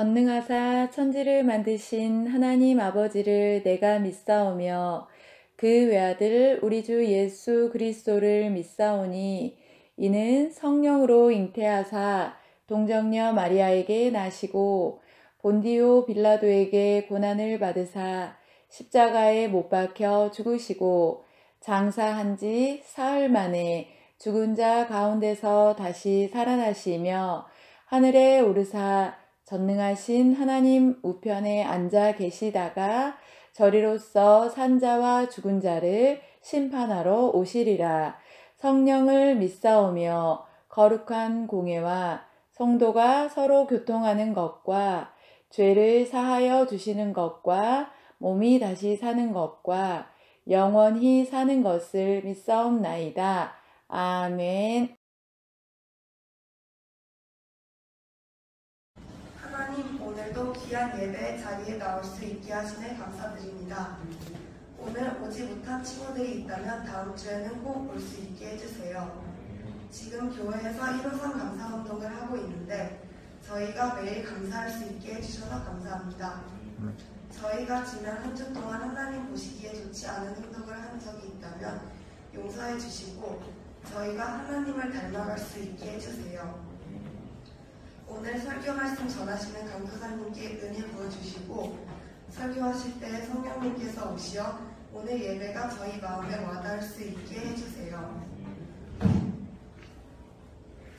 전능하사 천지를 만드신 하나님 아버지를 내가 믿사오며 그 외아들 우리 주 예수 그리스도를 믿사오니 이는 성령으로 잉태하사 동정녀 마리아에게 나시고 본디오 빌라도에게 고난을 받으사 십자가에 못 박혀 죽으시고 장사한 지 사흘 만에 죽은 자 가운데서 다시 살아나시며 하늘에 오르사 전능하신 하나님 우편에 앉아 계시다가 저리로서 산자와 죽은 자를 심판하러 오시리라. 성령을 믿사오며 거룩한 공예와 성도가 서로 교통하는 것과 죄를 사하여 주시는 것과 몸이 다시 사는 것과 영원히 사는 것을 믿사옵나이다. 아멘. 하나님, 오늘도 귀한 예배 자리에 나올 수 있게 하시네 감사드립니다. 오늘 오지 못한 친구들이 있다면 다음 주에는 꼭 올 수 있게 해주세요. 지금 교회에서 1호선 감사운동을 하고 있는데 저희가 매일 감사할 수 있게 해주셔서 감사합니다. 저희가 지난 한 주 동안 하나님 보시기에 좋지 않은 행동을 한 적이 있다면 용서해 주시고 저희가 하나님을 닮아갈 수 있게 해주세요. 오늘 설교 말씀 전하시는 강도사님께 은혜 부어주시고 설교하실 때 성령님께서 오시어 오늘 예배가 저희 마음에 와닿을 수 있게 해주세요.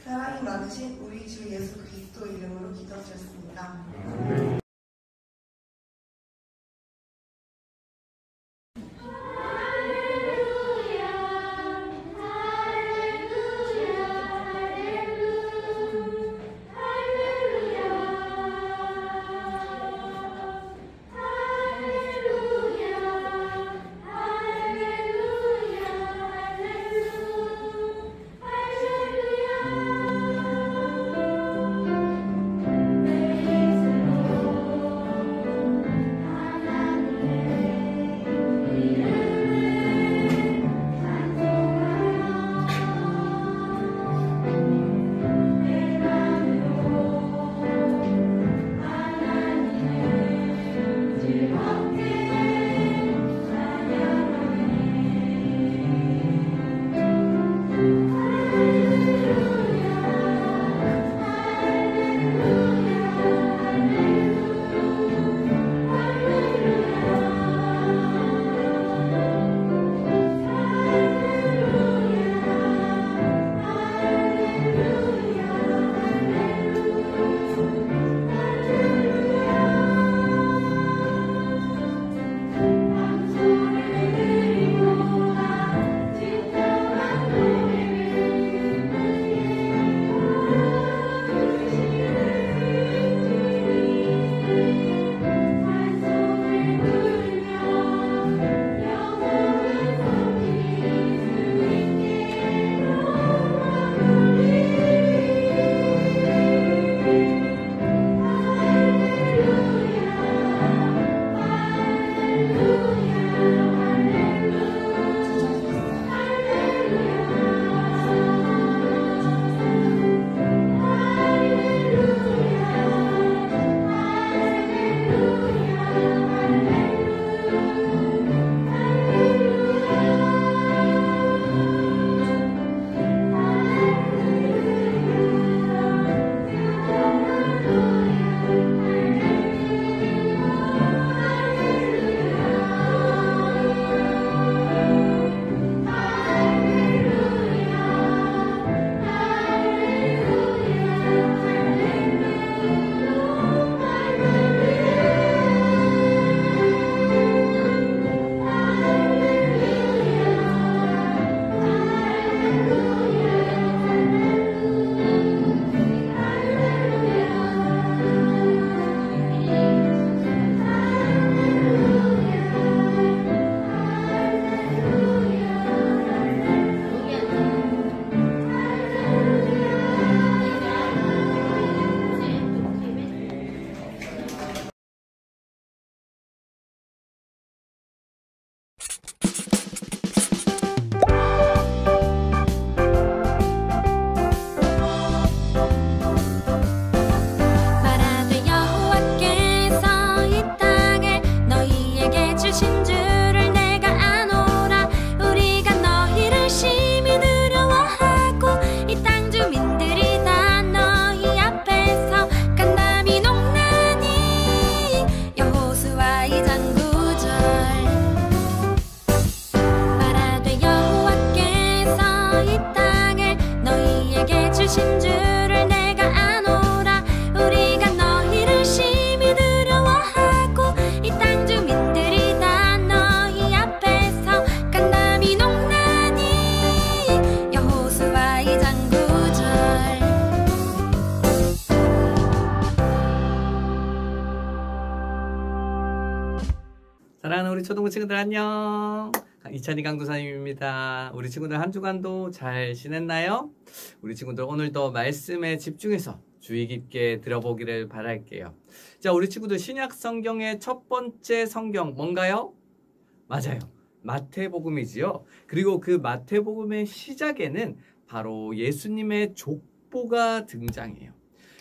사랑이 많으신 우리 주 예수 그리스도 이름으로 기도드렸습니다. 오신 주를 내가 아노라. 우리가 너희를 심히 두려워하고 이 땅 주민들이 다 너희 앞에서 간담이 농나니. 여호수아 2장 9절. 사랑하는 우리 초등부 친구들 안녕. 이찬희 강도사님입니다. 우리 친구들 한 주간도 잘 지냈나요? 우리 친구들 오늘도 말씀에 집중해서 주의 깊게 들어보기를 바랄게요. 자, 우리 친구들 신약 성경의 첫 번째 성경 뭔가요? 맞아요. 마태복음이지요. 그리고 그 마태복음의 시작에는 바로 예수님의 족보가 등장해요.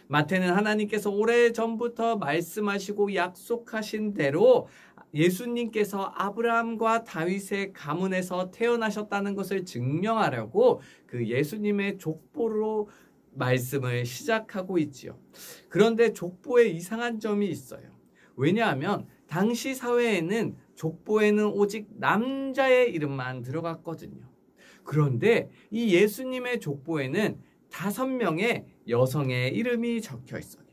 마태는 하나님께서 오래전부터 말씀하시고 약속하신 대로 예수님께서 아브라함과 다윗의 가문에서 태어나셨다는 것을 증명하려고 그 예수님의 족보로 말씀을 시작하고 있지요. 그런데 족보에 이상한 점이 있어요. 왜냐하면 당시 사회에는 족보에는 오직 남자의 이름만 들어갔거든요. 그런데 이 예수님의 족보에는 5명의 여성의 이름이 적혀 있어요.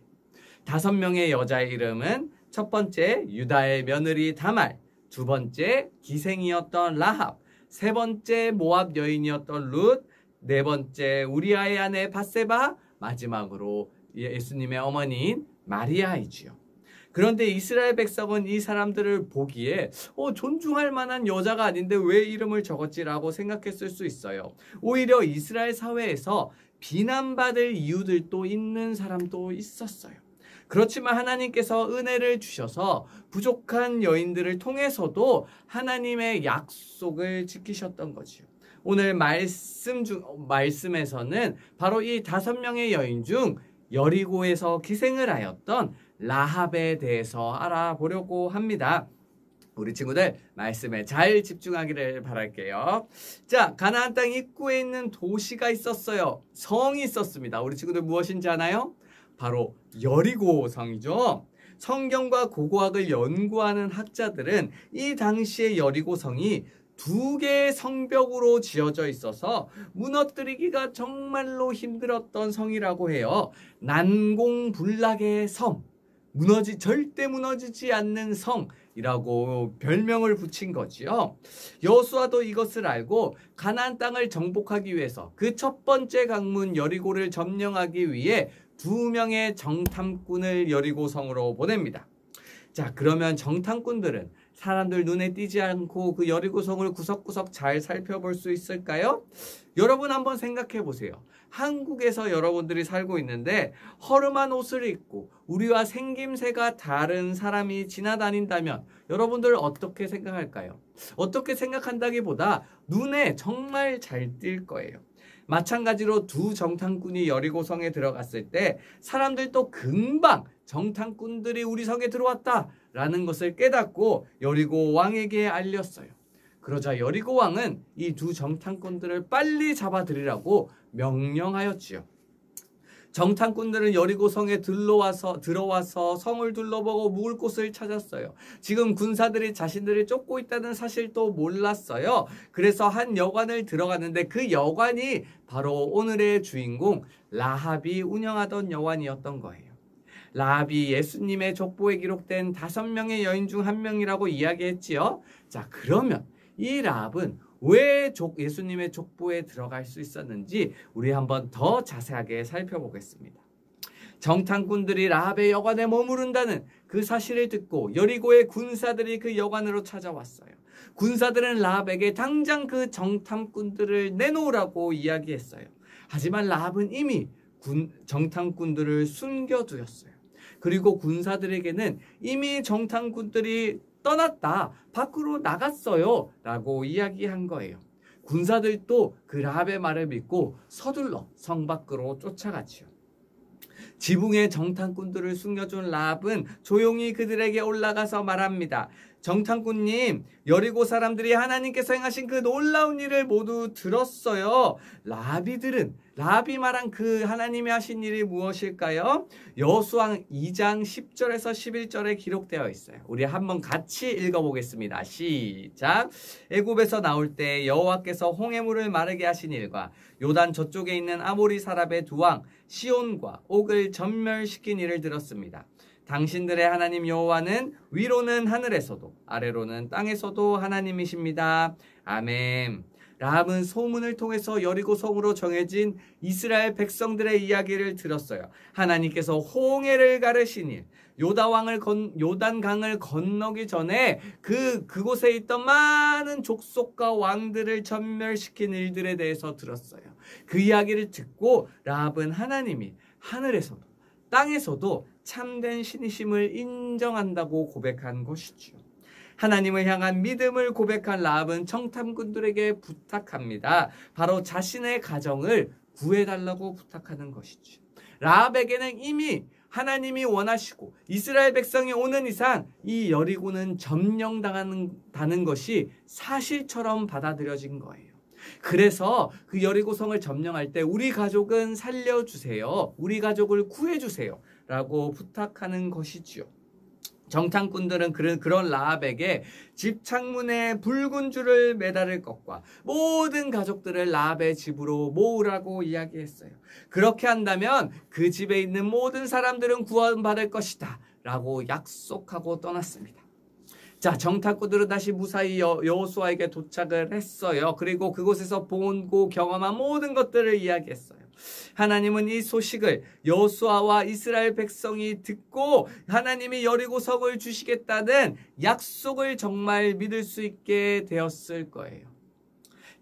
5명의 여자의 이름은 첫 번째 유다의 며느리 다말, 두 번째 기생이었던 라합, 세 번째 모압 여인이었던 룻, 네 번째 우리아의 아내 밧세바, 마지막으로 예수님의 어머니인 마리아이지요. 그런데 이스라엘 백성은 이 사람들을 보기에 존중할 만한 여자가 아닌데 왜 이름을 적었지라고 생각했을 수 있어요. 오히려 이스라엘 사회에서 비난받을 이유들도 있는 사람도 있었어요. 그렇지만 하나님께서 은혜를 주셔서 부족한 여인들을 통해서도 하나님의 약속을 지키셨던 거지요. 오늘 말씀에서는 바로 이 5명의 여인 중 여리고에서 기생을 하였던 라합에 대해서 알아보려고 합니다. 우리 친구들 말씀에 잘 집중하기를 바랄게요. 자, 가나안 땅 입구에 있는 도시가 있었어요. 성이 있었습니다. 우리 친구들 무엇인지 아나요? 바로 여리고 성이죠. 성경과 고고학을 연구하는 학자들은 이 당시의 여리고 성이 2개의 성벽으로 지어져 있어서 무너뜨리기가 정말로 힘들었던 성이라고 해요. 난공불락의 성, 절대 무너지지 않는 성이라고 별명을 붙인 거지요. 여호수아도 이것을 알고 가나안 땅을 정복하기 위해서 그 첫 번째 강문 여리고를 점령하기 위해 2명의 정탐꾼을 여리고성으로 보냅니다. 자, 그러면 정탐꾼들은 사람들 눈에 띄지 않고 그 여리고성을 구석구석 잘 살펴볼 수 있을까요? 여러분 한번 생각해 보세요. 한국에서 여러분들이 살고 있는데 허름한 옷을 입고 우리와 생김새가 다른 사람이 지나다닌다면 여러분들 어떻게 생각할까요? 어떻게 생각한다기보다 눈에 정말 잘 띌 거예요. 마찬가지로 2 정탐꾼이 여리고성에 들어갔을 때 사람들도 금방 정탐꾼들이 우리 성에 들어왔다라는 것을 깨닫고 여리고 왕에게 알렸어요. 그러자 여리고 왕은 이 2 정탐꾼들을 빨리 잡아들이라고 명령하였지요. 정탐꾼들은 여리고성에 들어와서 성을 둘러보고 묵을 곳을 찾았어요. 지금 군사들이 자신들을 쫓고 있다는 사실도 몰랐어요. 그래서 한 여관을 들어갔는데 그 여관이 바로 오늘의 주인공 라합이 운영하던 여관이었던 거예요. 라합이 예수님의 족보에 기록된 5명의 여인 중 1명이라고 이야기했지요. 자, 그러면 이 라합은 왜 예수님의 족보에 들어갈 수 있었는지 우리 한번 더 자세하게 살펴보겠습니다. 정탐꾼들이 라합의 여관에 머무른다는 그 사실을 듣고 여리고의 군사들이 그 여관으로 찾아왔어요. 군사들은 라합에게 당장 그 정탐꾼들을 내놓으라고 이야기했어요. 하지만 라합은 이미 정탐꾼들을 숨겨두었어요. 그리고 군사들에게는 이미 정탐꾼들이 떠났다, 밖으로 나갔어요 라고 이야기한 거예요. 군사들도 그 라합의 말을 믿고 서둘러 성 밖으로 쫓아갔지요. 지붕에 정탐꾼들을 숨겨준 라합은 조용히 그들에게 올라가서 말합니다. 정탐꾼님, 여리고 사람들이 하나님께서 행하신 그 놀라운 일을 모두 들었어요. 라비 말한 그 하나님이 하신 일이 무엇일까요? 여호수아 2장 10절에서 11절에 기록되어 있어요. 우리 한번 같이 읽어보겠습니다. 시작. 애굽에서 나올 때 여호와께서 홍해물을 마르게 하신 일과 요단 저쪽에 있는 아모리 사람의 두 왕 시온과 옥을 전멸시킨 일을 들었습니다. 당신들의 하나님 여호와는 위로는 하늘에서도 아래로는 땅에서도 하나님이십니다. 아멘. 라합은 소문을 통해서 여리고 성으로 정해진 이스라엘 백성들의 이야기를 들었어요. 하나님께서 홍해를 가르신 일, 요단강을 건너기 전에 그곳에 있던 많은 족속과 왕들을 전멸시킨 일들에 대해서 들었어요. 그 이야기를 듣고 라합은 하나님이 하늘에서도 땅에서도 참된 신이심을 인정한다고 고백한 것이죠. 하나님을 향한 믿음을 고백한 라합은 정탐꾼들에게 부탁합니다. 바로 자신의 가정을 구해달라고 부탁하는 것이죠. 라합에게는 이미 하나님이 원하시고 이스라엘 백성이 오는 이상 이 여리고는 점령당한다는 것이 사실처럼 받아들여진 거예요. 그래서 그 여리고성을 점령할 때 우리 가족은 살려주세요. 우리 가족을 구해주세요. 라고 부탁하는 것이지요. 정탐꾼들은 그런 라합에게 집 창문에 붉은 줄을 매달을 것과 모든 가족들을 라합의 집으로 모으라고 이야기했어요. 그렇게 한다면 그 집에 있는 모든 사람들은 구원받을 것이다 라고 약속하고 떠났습니다. 자, 정탐꾼들은 다시 무사히 여호수아에게 도착을 했어요. 그리고 그곳에서 보고 경험한 모든 것들을 이야기했어요. 하나님은 이 소식을 여호수아와 이스라엘 백성이 듣고 하나님이 여리고성을 주시겠다는 약속을 정말 믿을 수 있게 되었을 거예요.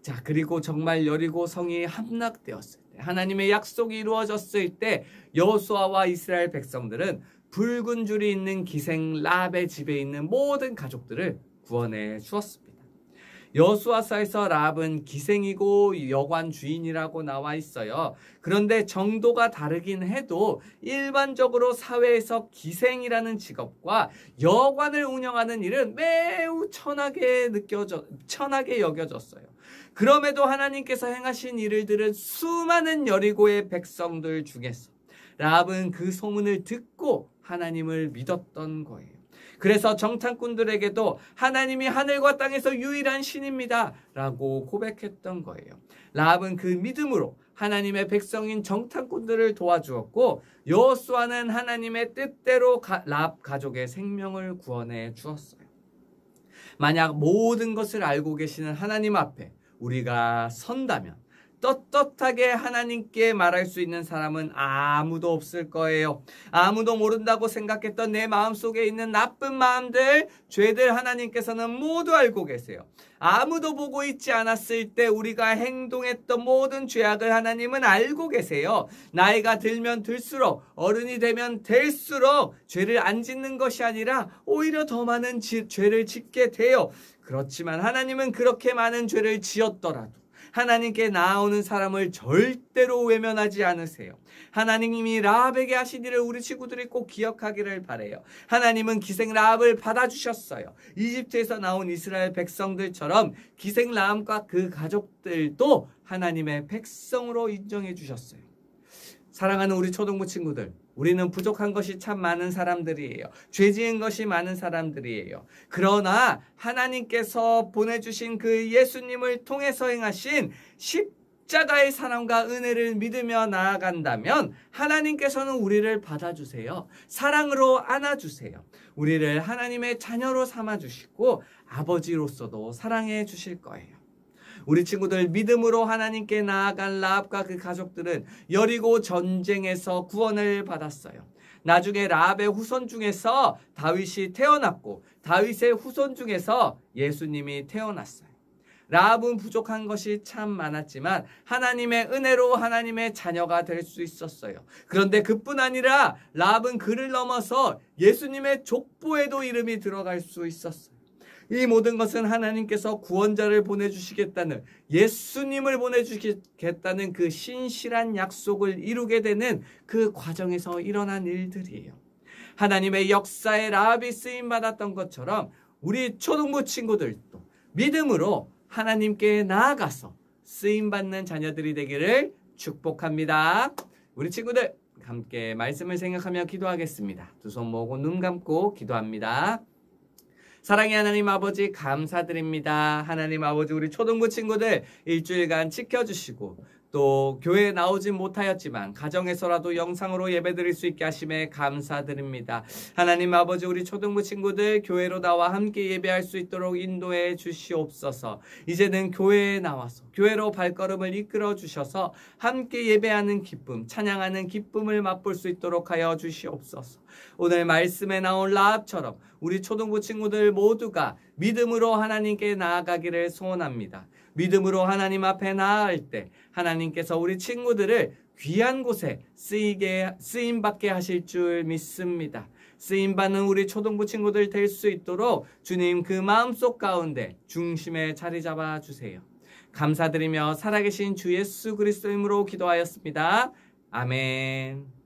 자, 그리고 정말 여리고성이 함락되었을 때, 하나님의 약속이 이루어졌을 때 여호수아와 이스라엘 백성들은 붉은 줄이 있는 기생 라합의 집에 있는 모든 가족들을 구원해 주었습니다. 여호수아서에서 라합은 기생이고 여관 주인이라고 나와 있어요. 그런데 정도가 다르긴 해도 일반적으로 사회에서 기생이라는 직업과 여관을 운영하는 일은 매우 천하게 여겨졌어요. 그럼에도 하나님께서 행하신 일을 들은 수많은 여리고의 백성들 중에서 라합은 그 소문을 듣고 하나님을 믿었던 거예요. 그래서 정탐꾼들에게도 하나님이 하늘과 땅에서 유일한 신입니다 라고 고백했던 거예요. 라합은 그 믿음으로 하나님의 백성인 정탐꾼들을 도와주었고 여호수아는 하나님의 뜻대로 라합 가족의 생명을 구원해 주었어요. 만약 모든 것을 알고 계시는 하나님 앞에 우리가 선다면 떳떳하게 하나님께 말할 수 있는 사람은 아무도 없을 거예요. 아무도 모른다고 생각했던 내 마음속에 있는 나쁜 마음들, 죄들 하나님께서는 모두 알고 계세요. 아무도 보고 있지 않았을 때 우리가 행동했던 모든 죄악을 하나님은 알고 계세요. 나이가 들면 들수록, 어른이 되면 될수록 죄를 안 짓는 것이 아니라 오히려 더 많은 죄를 짓게 돼요. 그렇지만 하나님은 그렇게 많은 죄를 지었더라도 하나님께 나아오는 사람을 절대로 외면하지 않으세요. 하나님이 라합에게 하신 일을 우리 친구들이 꼭 기억하기를 바라요. 하나님은 기생 라합을 받아주셨어요. 이집트에서 나온 이스라엘 백성들처럼 기생 라합과 그 가족들도 하나님의 백성으로 인정해 주셨어요. 사랑하는 우리 초등부 친구들, 우리는 부족한 것이 참 많은 사람들이에요. 죄 지은 것이 많은 사람들이에요. 그러나 하나님께서 보내주신 그 예수님을 통해서 행하신 십자가의 사랑과 은혜를 믿으며 나아간다면 하나님께서는 우리를 받아주세요. 사랑으로 안아주세요. 우리를 하나님의 자녀로 삼아주시고 아버지로서도 사랑해 주실 거예요. 우리 친구들, 믿음으로 하나님께 나아간 라합과 그 가족들은 여리고 전쟁에서 구원을 받았어요. 나중에 라합의 후손 중에서 다윗이 태어났고 다윗의 후손 중에서 예수님이 태어났어요. 라합은 부족한 것이 참 많았지만 하나님의 은혜로 하나님의 자녀가 될 수 있었어요. 그런데 그뿐 아니라 라합은 그를 넘어서 예수님의 족보에도 이름이 들어갈 수 있었어요. 이 모든 것은 하나님께서 구원자를 보내주시겠다는, 예수님을 보내주시겠다는 그 신실한 약속을 이루게 되는 그 과정에서 일어난 일들이에요. 하나님의 역사에 라합이 쓰임받았던 것처럼 우리 초등부 친구들도 믿음으로 하나님께 나아가서 쓰임받는 자녀들이 되기를 축복합니다. 우리 친구들 함께 말씀을 생각하며 기도하겠습니다. 두 손 모으고 눈 감고 기도합니다. 사랑의 하나님 아버지 감사드립니다. 하나님 아버지 우리 초등부 친구들 일주일간 지켜주시고 또 교회에 나오지 못하였지만 가정에서라도 영상으로 예배드릴 수 있게 하심에 감사드립니다. 하나님 아버지 우리 초등부 친구들 교회로 나와 함께 예배할 수 있도록 인도해 주시옵소서. 이제는 교회에 나와서 교회로 발걸음을 이끌어 주셔서 함께 예배하는 기쁨, 찬양하는 기쁨을 맛볼 수 있도록 하여 주시옵소서. 오늘 말씀에 나온 라합처럼 우리 초등부 친구들 모두가 믿음으로 하나님께 나아가기를 소원합니다. 믿음으로 하나님 앞에 나아갈 때 하나님께서 우리 친구들을 귀한 곳에 쓰임받게 하실 줄 믿습니다. 쓰임받는 우리 초등부 친구들 될 수 있도록 주님 그 마음속 가운데 중심에 자리 잡아 주세요. 감사드리며 살아계신 주 예수 그리스도 이름으로 기도하였습니다. 아멘.